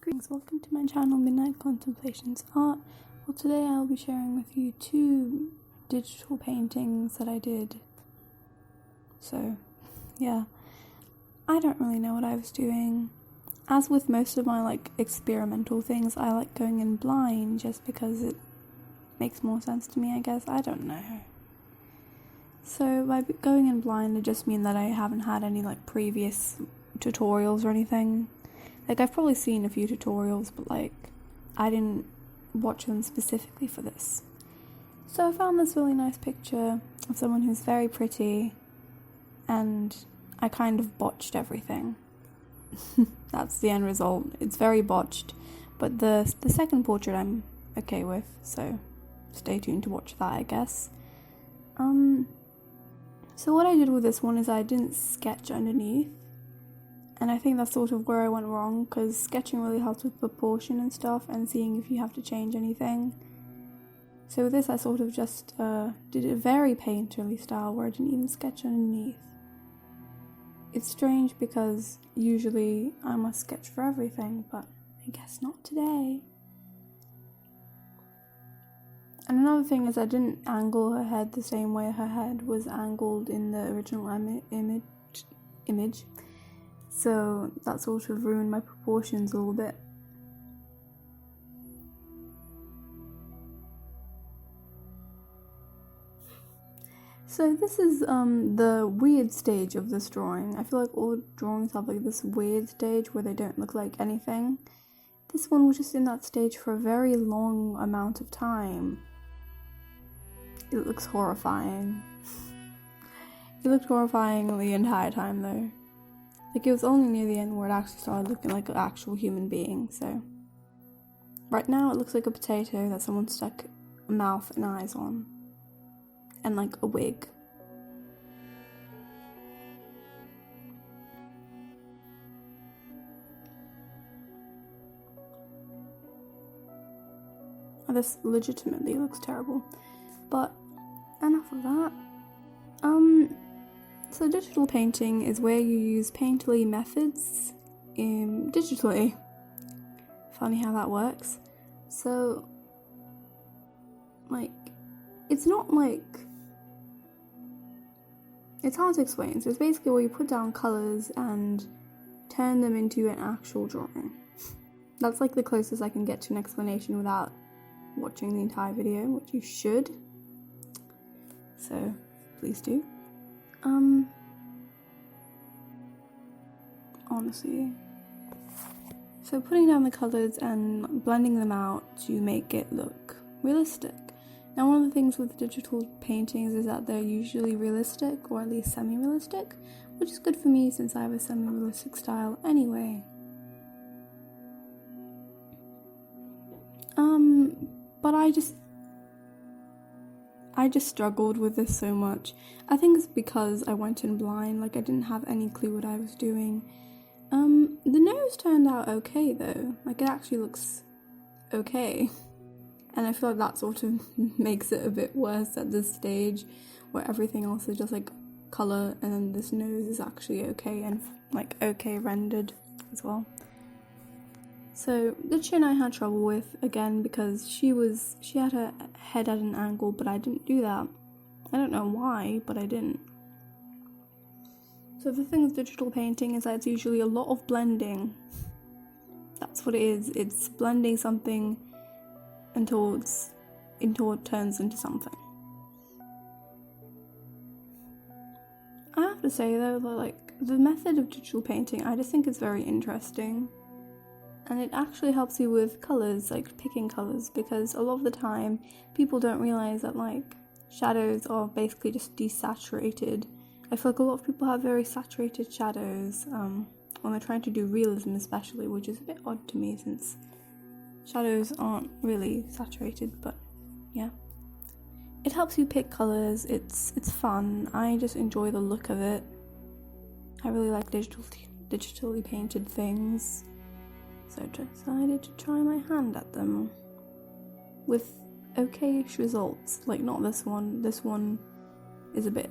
Greetings, welcome to my channel Midnight Contemplations Art. Well, today I'll be sharing with you two digital paintings that I did. So, yeah, I don't really know what I was doing. As with most of my experimental things, I like going in blind just because it makes more sense to me, I guess. I don't know. So by going in blind, it just means that I haven't had any previous tutorials or anything. I've probably seen a few tutorials, but I didn't watch them specifically for this. So I found this really nice picture of someone who's very pretty, and I kind of botched everything. That's the end result. It's very botched, but the second portrait I'm okay with, so stay tuned to watch that, I guess. So what I did with this one is I didn't sketch underneath. And I think that's sort of where I went wrong, because sketching really helps with proportion and stuff and seeing if you have to change anything. So with this I sort of just did a very painterly style where I didn't even sketch underneath. It's strange because usually I must sketch for everything, but I guess not today. And another thing is I didn't angle her head the same way her head was angled in the original image. So that sort of ruined my proportions a little bit. So this is the weird stage of this drawing. I feel like all drawings have this weird stage where they don't look like anything. This one was just in that stage for a very long amount of time. It looks horrifying. It looked horrifying the entire time though. It was only near the end where it actually started looking like an actual human being, so. Right now it looks like a potato that someone stuck a mouth and eyes on. And a wig. This legitimately looks terrible. But enough of that. So digital painting is where you use painterly methods digitally. Funny how that works. So, it's not it's hard to explain. So it's basically where you put down colours and turn them into an actual drawing. That's the closest I can get to an explanation without watching the entire video, which you should. So, please do. Honestly. So putting down the colours and blending them out to make it look realistic. Now one of the things with digital paintings is that they're usually realistic, or at least semi-realistic, which is good for me since I have a semi-realistic style anyway. But I just struggled with this so much. I think it's because I went in blind, I didn't have any clue what I was doing. The nose turned out okay though, it actually looks okay. And I feel like that sort of makes it a bit worse at this stage, where everything else is just colour, and then this nose is actually okay and okay rendered as well. So the chin I had trouble with, again, because she had her head at an angle, but I didn't do that. I don't know why, but I didn't. So the thing with digital painting is that it's usually a lot of blending. That's what it is. It's blending something until it turns into something. I have to say though that the method of digital painting, I just think it's very interesting. And it actually helps you with colours, picking colours, because a lot of the time people don't realise that shadows are basically just desaturated. I feel like a lot of people have very saturated shadows when they're trying to do realism especially, which is a bit odd to me since shadows aren't really saturated, but yeah. It helps you pick colours, it's fun, I just enjoy the look of it. I really like digitally painted things. So I decided to try my hand at them with okay-ish results. Not this one. This one is a bit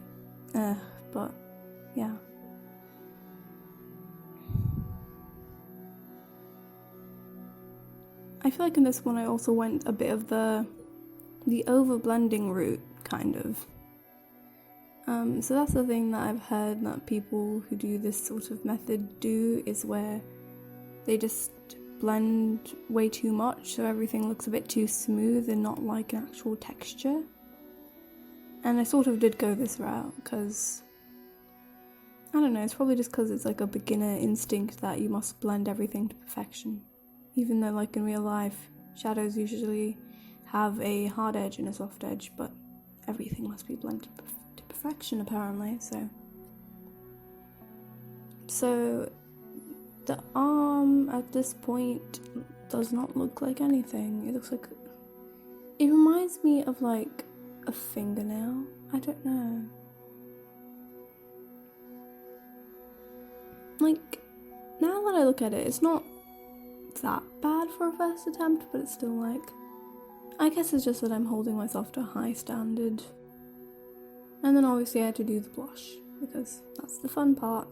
but yeah. I feel like in this one I also went a bit of the over blending route, kind of. So that's the thing that I've heard that people who do this sort of method do, is where they just blend way too much so everything looks a bit too smooth and not like an actual texture. And I sort of did go this route because, I don't know, it's probably just because it's like a beginner instinct that you must blend everything to perfection. Even though like in real life, shadows usually have a hard edge and a soft edge, but everything must be blended to perfection apparently, so the arm at this point does not look like anything. It looks like, it reminds me of like a fingernail. I don't know. Like, now that I look at it, it's not that bad for a first attempt, but it's still like, I guess it's just that I'm holding myself to a high standard. And then obviously I had to do the blush, because that's the fun part.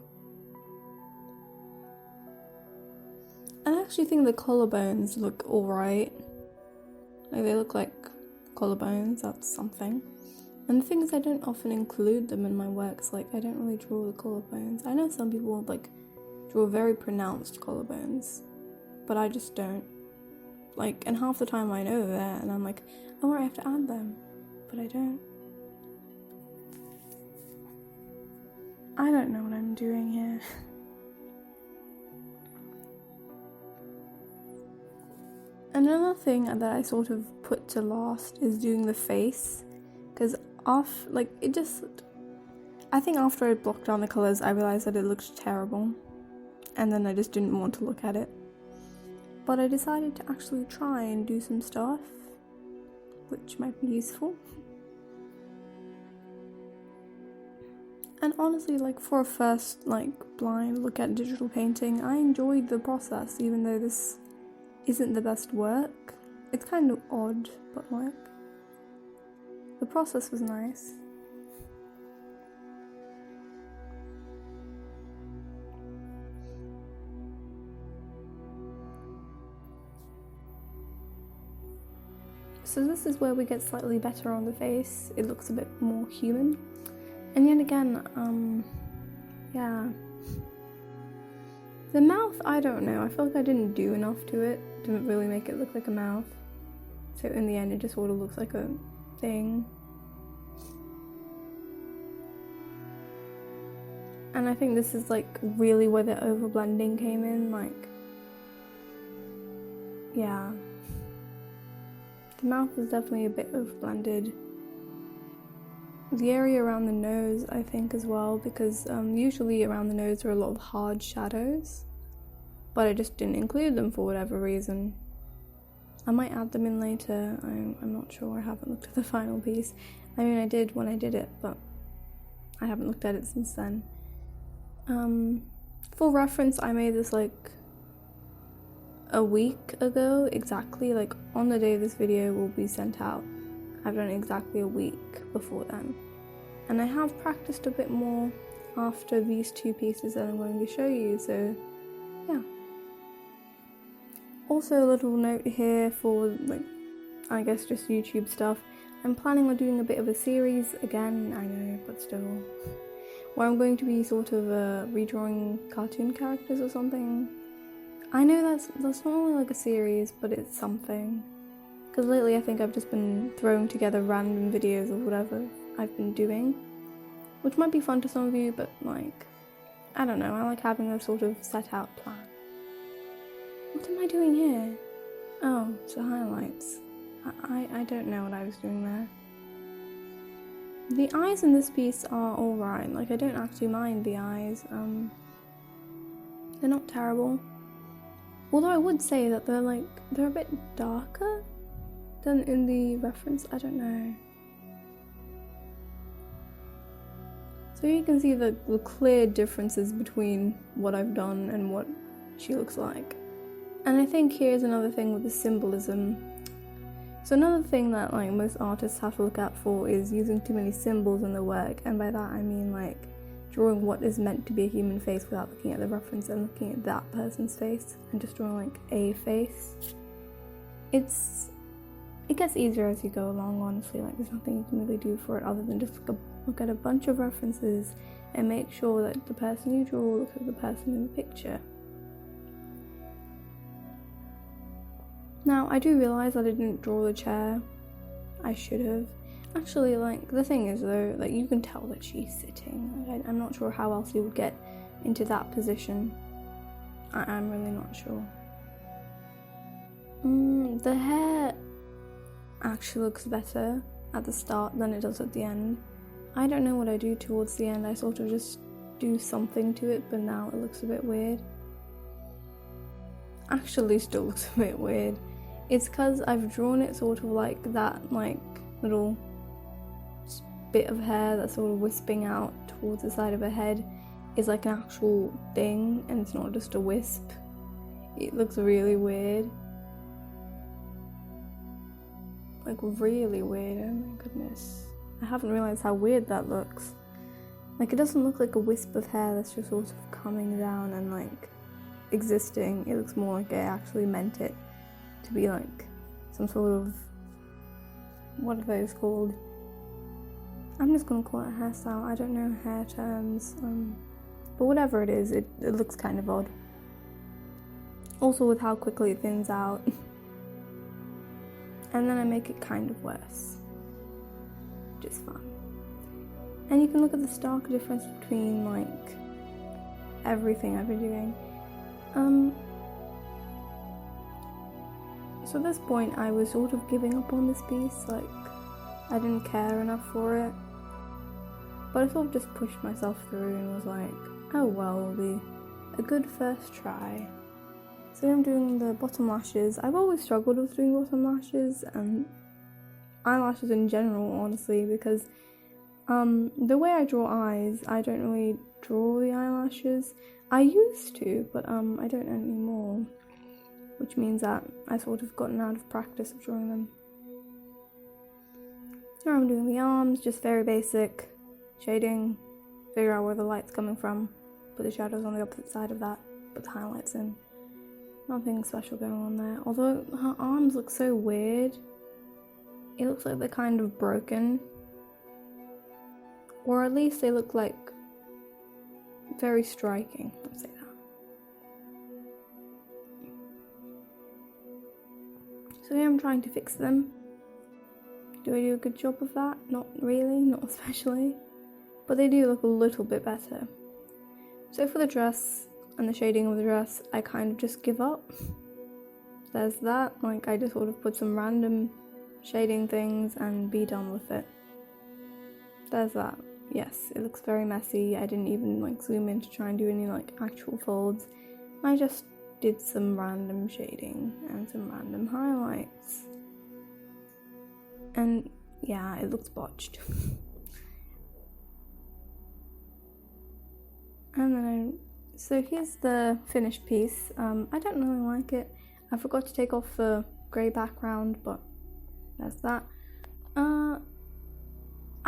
I actually think the collarbones look alright. Like, they look like collarbones, that's something. And the thing is, I don't often include them in my works. Like, I don't really draw the collarbones. I know some people like draw very pronounced collarbones, but I just don't. Like, and half the time I know they're there, and I'm like, oh, I have to add them, but I don't. I don't know what I'm doing here. Another thing that I sort of put to last is doing the face, because I think after I blocked down the colours, I realised that it looked terrible, and then I just didn't want to look at it. But I decided to actually try and do some stuff, which might be useful. And honestly, like, for a first, like, blind look at digital painting, I enjoyed the process, even though this isn't the best work. It's kind of odd, but like, the process was nice. So this is where we get slightly better on the face. It looks a bit more human. And yet again, yeah. The mouth, I don't know. I feel like I didn't do enough to it. Didn't really make it look like a mouth. So in the end, it just sort of looks like a thing. And I think this is like really where the overblending came in. Like, yeah. The mouth is definitely a bit overblended. The area around the nose, I think, as well, because usually around the nose there are a lot of hard shadows, but I just didn't include them for whatever reason. I might add them in later. I'm not sure. I haven't looked at the final piece. I mean, I did when I did it, but I haven't looked at it since then. For reference, I made this like a week ago exactly, like on the day this video will be sent out. I've done it exactly a week before then, and I have practiced a bit more after these two pieces that I'm going to show you, so yeah. Also, a little note here for, like, I guess just YouTube stuff. I'm planning on doing a bit of a series again, I know, but still, where I'm going to be sort of redrawing cartoon characters or something. I know that's not only like a series, but it's something. Because lately I think I've just been throwing together random videos of whatever I've been doing, which might be fun to some of you, but like, I don't know, I like having a sort of set out plan. What am I doing here? Oh, it's the highlights. I don't know what I was doing there. The eyes in this piece are alright, like I don't actually mind the eyes, they're not terrible. Although I would say that they're a bit darker than in the reference, I don't know. So you can see the clear differences between what I've done and what she looks like. And I think here's another thing with the symbolism. So another thing that like most artists have to look out for is using too many symbols in the work, and by that I mean like drawing what is meant to be a human face without looking at the reference and looking at that person's face and just drawing like a face. it gets easier as you go along, honestly. Like, there's nothing you can really do for it other than just look at a bunch of references and make sure that the person you draw looks like the person in the picture. Now, I do realise that I didn't draw the chair. I should have. Actually, like, the thing is though, like, you can tell that she's sitting. Like, I'm not sure how else you would get into that position. I'm really not sure. The hair actually looks better at the start than it does at the end. I don't know what I do towards the end. I sort of just do something to it, but now it looks a bit weird. Actually still looks a bit weird. It's because I've drawn it sort of like that, like, little bit of hair that's sort of wisping out towards the side of her head is like an actual thing, and it's not just a wisp. It looks really weird. Like, really weird. Oh my goodness. I haven't realised how weird that looks. Like, it doesn't look like a wisp of hair that's just sort of coming down and, like, existing. It looks more like I actually meant it to be, like, some sort of... what are those called? I'm just gonna call it a hairstyle. I don't know hair terms. But whatever it is, it looks kind of odd. Also with how quickly it thins out. And then I make it kind of worse. Which is fun. And you can look at the stark difference between, like, everything I've been doing. So at this point I was sort of giving up on this piece, like, I didn't care enough for it. But I sort of just pushed myself through and was like, oh well, it'll be a good first try. So I'm doing the bottom lashes. I've always struggled with doing bottom lashes and eyelashes in general, honestly, because the way I draw eyes, I don't really draw the eyelashes. I used to, but I don't anymore, which means that I sort of gotten out of practice of drawing them. Here I'm doing the arms, just very basic shading, figure out where the light's coming from, put the shadows on the opposite side of that, put the highlights in. Nothing special going on there, although her arms look so weird. It looks like they're kind of broken, or at least they look like very striking, let's say that. So here I'm trying to fix them. Do I do a good job of that? Not really, not especially. But they do look a little bit better. So for the dress and the shading of the dress, I kind of just give up. There's that, like, I just sort of put some random shading things and be done with it. There's that. Yes, it looks very messy. I didn't even, like, zoom in to try and do any, like, actual folds. I just did some random shading and some random highlights. And yeah, it looks botched. And then so here's the finished piece. I don't really like it. I forgot to take off the grey background, but that's that.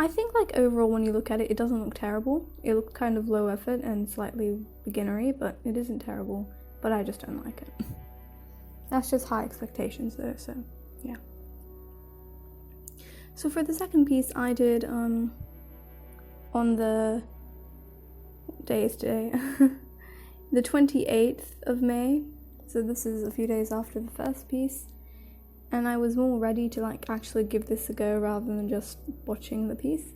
I think, like, overall when you look at it, it doesn't look terrible. It looks kind of low effort and slightly beginnery, but it isn't terrible. But I just don't like it. That's just high expectations though, so yeah. So for the second piece I did on the... what day is today? The 28th of May. So this is a few days after the first piece. And I was more ready to, like, actually give this a go rather than just watching the piece.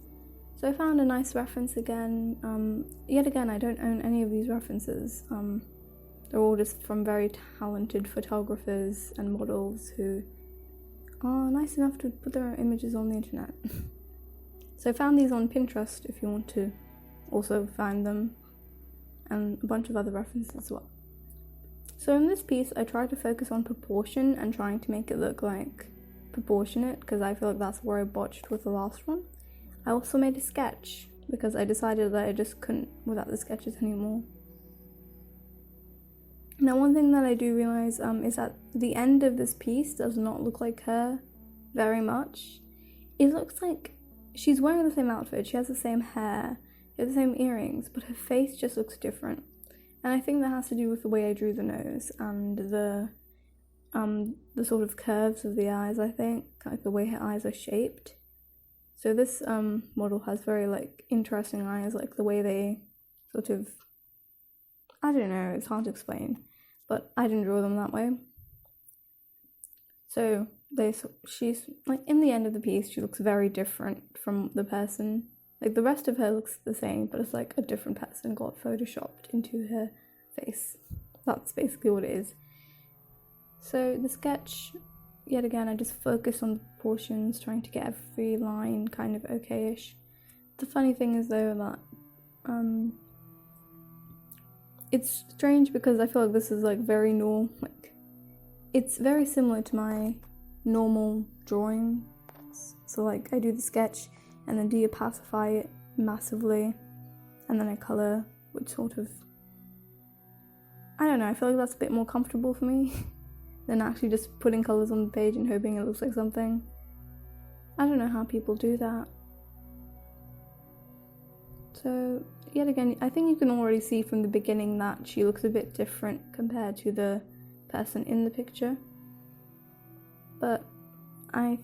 So I found a nice reference again. Yet again, I don't own any of these references. They're all just from very talented photographers and models who are nice enough to put their images on the internet. So I found these on Pinterest if you want to also find them, and a bunch of other references as well. So in this piece I tried to focus on proportion and trying to make it look, like, proportionate, because I feel like that's where I botched with the last one. I also made a sketch because I decided that I just couldn't without the sketches anymore. Now one thing that I do realise is that the end of this piece does not look like her very much. It looks like she's wearing the same outfit, she has the same hair, she has the same earrings, but her face just looks different. And I think that has to do with the way I drew the nose and the the sort of curves of the eyes, I think, like the way her eyes are shaped. So this model has very like interesting eyes, like the way they sort of, I don't know, it's hard to explain, but I didn't draw them that way. So she's like, in the end of the piece, she looks very different from the person. Like the rest of her looks the same, but it's like a different person got photoshopped into her face. That's basically what it is. So the sketch, yet again, I just focus on the proportions, trying to get every line kind of okay-ish. The funny thing is though that it's strange because I feel like this is like very normal, like it's very similar to my normal drawing. So like I do the sketch and then deopacify it massively and then I colour, which sort of, I don't know, I feel like that's a bit more comfortable for me than actually just putting colours on the page and hoping it looks like something. I don't know how people do that. So yet again, I think you can already see from the beginning that she looks a bit different compared to the person in the picture. But I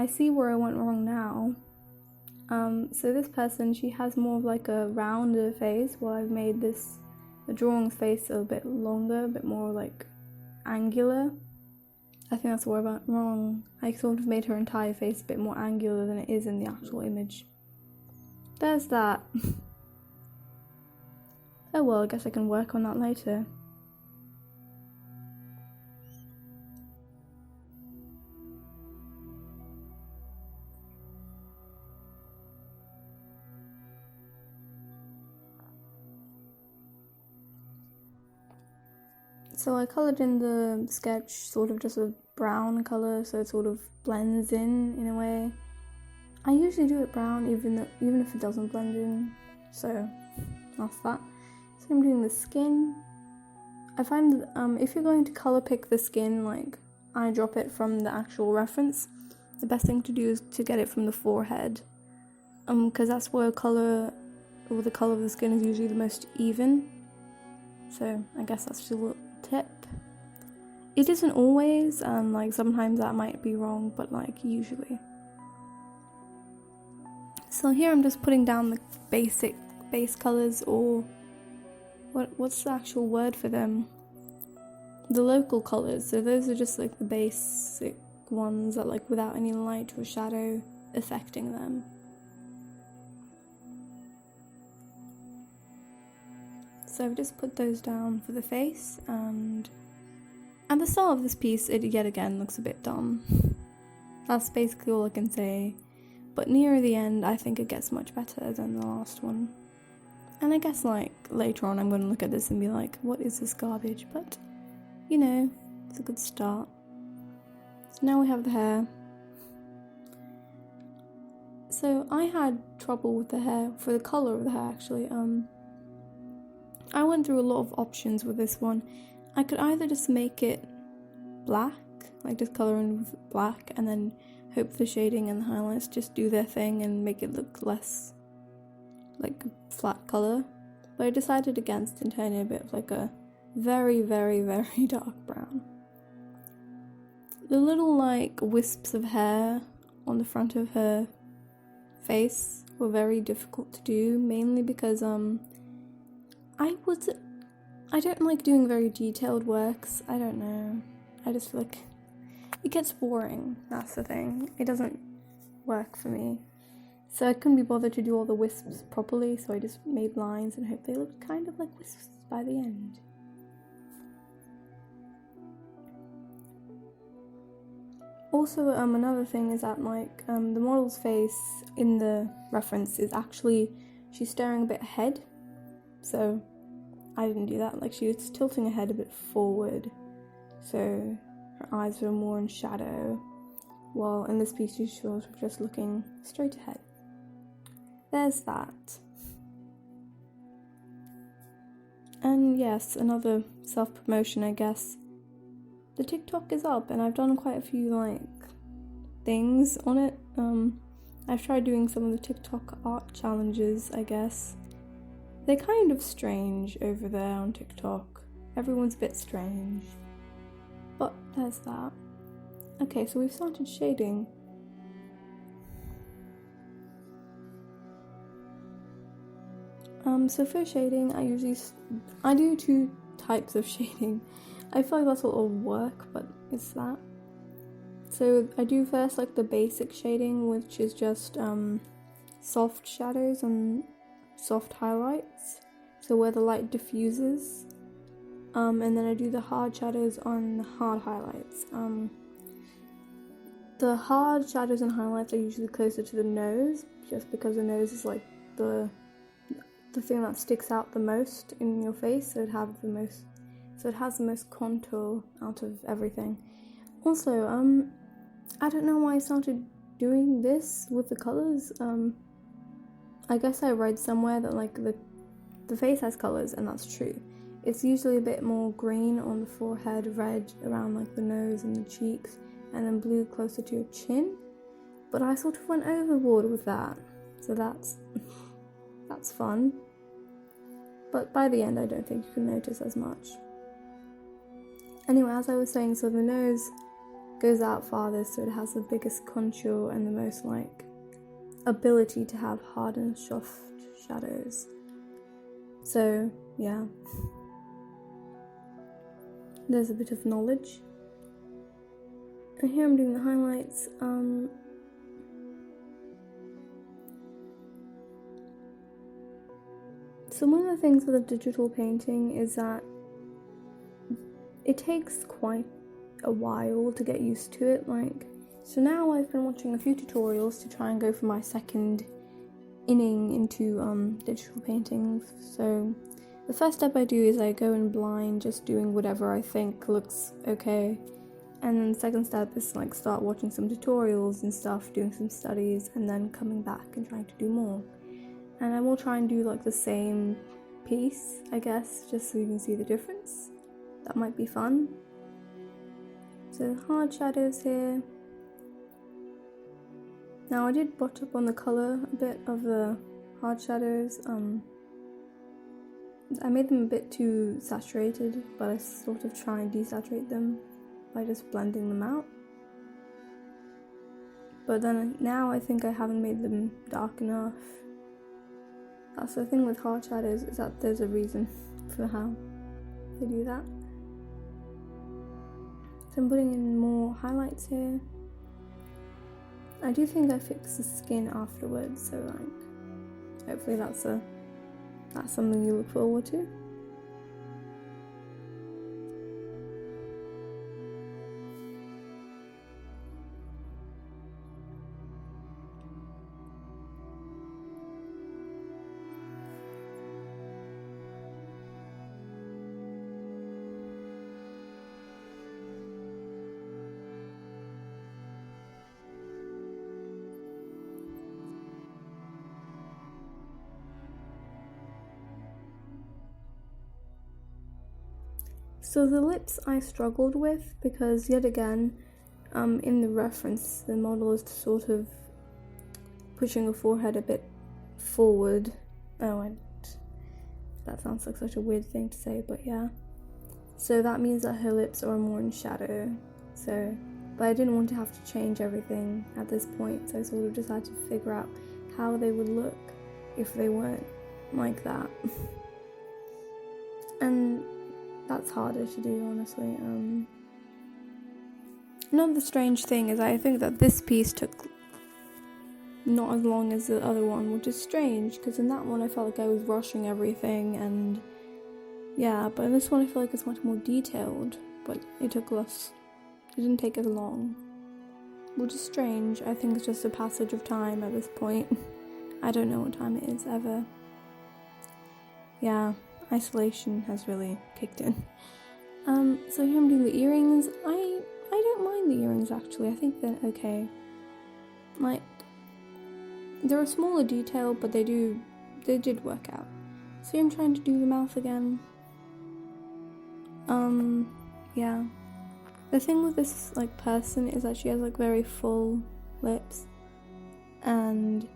see where I went wrong now. So this person, she has more of like a rounder face, while I've made the drawing face a bit longer, a bit more like angular. I think that's where I went wrong. I sort of made her entire face a bit more angular than it is in the actual image. There's that. Oh well, I guess I can work on that later. So I coloured in the sketch sort of just a brown colour, so it sort of blends in a way. I usually do it brown even if it doesn't blend in, so that's that. So I'm doing the skin. I find that if you're going to colour pick the skin, like I drop it from the actual reference, the best thing to do is to get it from the forehead, because that's where the colour of the skin is usually the most even. So I guess that's just a little tip. It isn't always, like sometimes that might be wrong, but like usually. So here I'm just putting down the basic base colours, or what's the actual word for them? The local colours. So those are just like the basic ones that like without any light or shadow affecting them. So I've just put those down for the face, and at the start of this piece it yet again looks a bit dumb. That's basically all I can say. But near the end, I think it gets much better than the last one. And I guess, like, later on I'm going to look at this and be like, what is this garbage? But, you know, it's a good start. So now we have the hair. So I had trouble with the hair, for the colour of the hair actually. I went through a lot of options with this one. I could either just make it black, like just colour in with black, and then hope the shading and the highlights just do their thing and make it look less like a flat colour. But I decided against and turn it a bit of like a very, very, very dark brown. The little like wisps of hair on the front of her face were very difficult to do, mainly because I don't like doing very detailed works. I don't know. I just feel like it gets boring, that's the thing. It doesn't work for me. So I couldn't be bothered to do all the wisps properly, so I just made lines and hoped they looked kind of like wisps by the end. Also, another thing is that like the model's face in the reference is actually, she's staring a bit ahead, so I didn't do that. Like she was tilting her head a bit forward, so her eyes were more in shadow, while in this piece she's sort of just looking straight ahead. There's that. And yes, another self-promotion, I guess. The TikTok is up, and I've done quite a few like things on it. I've tried doing some of the TikTok art challenges, I guess. They're kind of strange over there on TikTok. Everyone's a bit strange. there's that. Okay, so we've started shading. So for shading, I do 2 types of shading. I feel like that's a lot of work, but it's that. So I do first like the basic shading, which is just soft shadows and soft highlights, so where the light diffuses, and then I do the hard shadows on hard highlights. The hard shadows and highlights are usually closer to the nose, just because the nose is like the thing that sticks out the most in your face, so it has the most contour out of everything. Also, I don't know why I started doing this with the colours. I guess I read somewhere that like the face has colours, and that's true. It's usually a bit more green on the forehead, red around like the nose and the cheeks, and then blue closer to your chin. But I sort of went overboard with that, so that's fun. But by the end, I don't think you can notice as much. Anyway, as I was saying, so the nose goes out farthest, so it has the biggest contour and the most like ability to have hard and soft shadows. So yeah, there's a bit of knowledge. And here I'm doing the highlights. So one of the things with a digital painting is that it takes quite a while to get used to it. So now I've been watching a few tutorials to try and go for my second inning into digital paintings. So the first step I do is I go in blind, just doing whatever I think looks okay. And then the second step is to start watching some tutorials and stuff, doing some studies, and then coming back and trying to do more. And I will try and do the same piece, I guess, just so you can see the difference. That might be fun. So hard shadows here. Now I did bot up on the colour a bit of the hard shadows. I made them a bit too saturated, but I sort of try and desaturate them by just blending them out. But then now I think I haven't made them dark enough. That's the thing with hard shadows, is that there's a reason for how they do that. So I'm putting in more highlights here. I do think I fixed the skin afterwards, so hopefully that's something you look forward to. So the lips I struggled with because, yet again, in the reference, the model is sort of pushing her forehead a bit forward. That sounds like such a weird thing to say, but yeah. So that means that her lips are more in shadow. But I didn't want to have to change everything at this point, so I sort of just had to figure out how they would look if they weren't like that. And that's harder to do, honestly. Another strange thing is I think that this piece took not as long as the other one, which is strange, because in that one I felt like I was rushing everything, and yeah, but in this one I feel like it's much more detailed, but it didn't take as long, which is strange. I think it's just a passage of time at this point. I don't know what time it is ever. Yeah. Isolation has really kicked in. So here I'm doing the earrings. I don't mind the earrings, actually. I think they're okay. They're a smaller detail, but they did work out. So here I'm trying to do the mouth again. Yeah. The thing with this person is that she has very full lips, and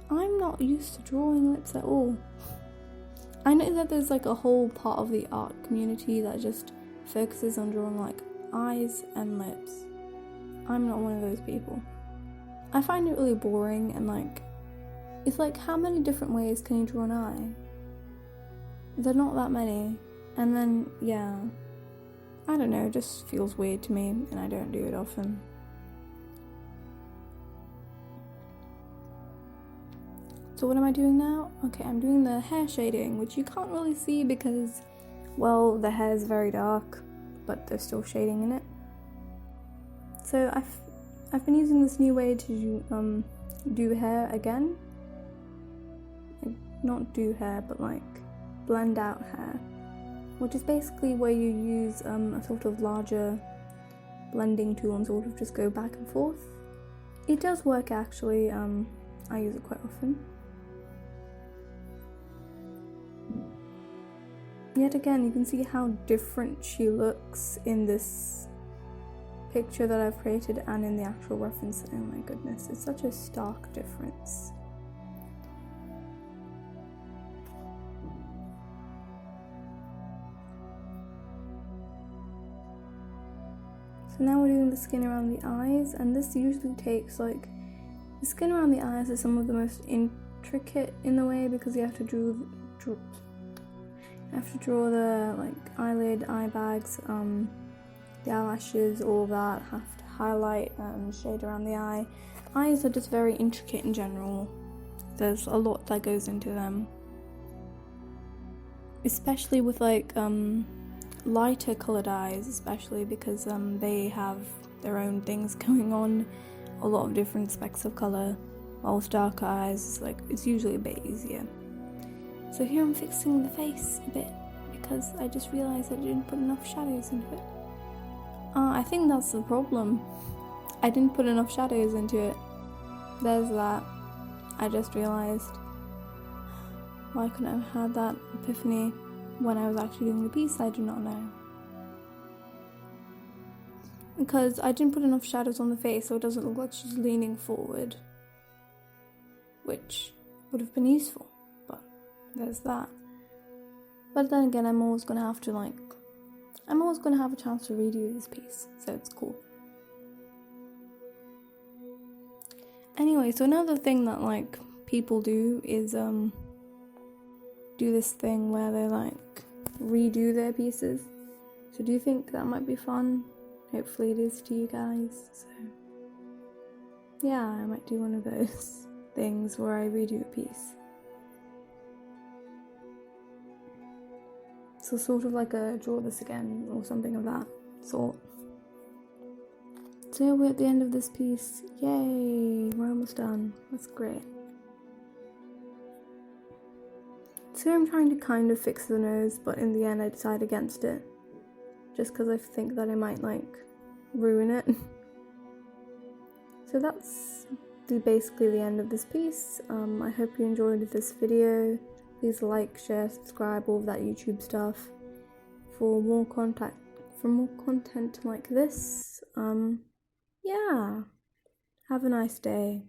I'm not used to drawing lips at all. I know that there's a whole part of the art community that just focuses on drawing eyes and lips. I'm not one of those people. I find it really boring, and like, it's like, how many different ways can you draw an eye? They're not that many. And then, yeah, I don't know, it just feels weird to me, and I don't do it often. So what am I doing now? Okay, I'm doing the hair shading, which you can't really see because, well, the hair is very dark, but there's still shading in it. So I've been using this new way to do hair again. Not do hair, but like blend out hair, which is basically where you use a sort of larger blending tool and sort of just go back and forth. It does work actually. I use it quite often. Yet again, you can see how different she looks in this picture that I've created and in the actual reference. Oh my goodness, it's such a stark difference. So now we're doing the skin around the eyes, and this usually takes, like, the skin around the eyes is some of the most intricate in the way because you have to draw the like eyelid, eye bags, the eyelashes, all that. Have to highlight and shade around the eye. Eyes are just very intricate in general. There's a lot that goes into them, especially with like lighter colored eyes, especially because they have their own things going on, a lot of different specks of color. While with darker eyes, it's usually a bit easier. So here I'm fixing the face a bit because I just realized I didn't put enough shadows into it. I think that's the problem. I didn't put enough shadows into it. There's that. I just realized. Why couldn't I have had that epiphany when I was actually doing the piece? I do not know. Because I didn't put enough shadows on the face, so it doesn't look like she's leaning forward, which would have been useful. But there's that. But then again, I'm always gonna have a chance to redo this piece, so it's cool. Anyway, so another thing that people do is do this thing where they redo their pieces. So do you think that might be fun? Hopefully it is to you guys. So yeah, I might do one of those things where I redo a piece. So sort of like a draw this again or something of that sort. So we're at the end of this piece. Yay, we're almost done. That's great. So I'm trying to kind of fix the nose, but in the end I decide against it. Just because I think that I might ruin it. So that's basically the end of this piece. I hope you enjoyed this video. Please like, share, subscribe, all of that YouTube stuff. For more content like this. Yeah. Have a nice day.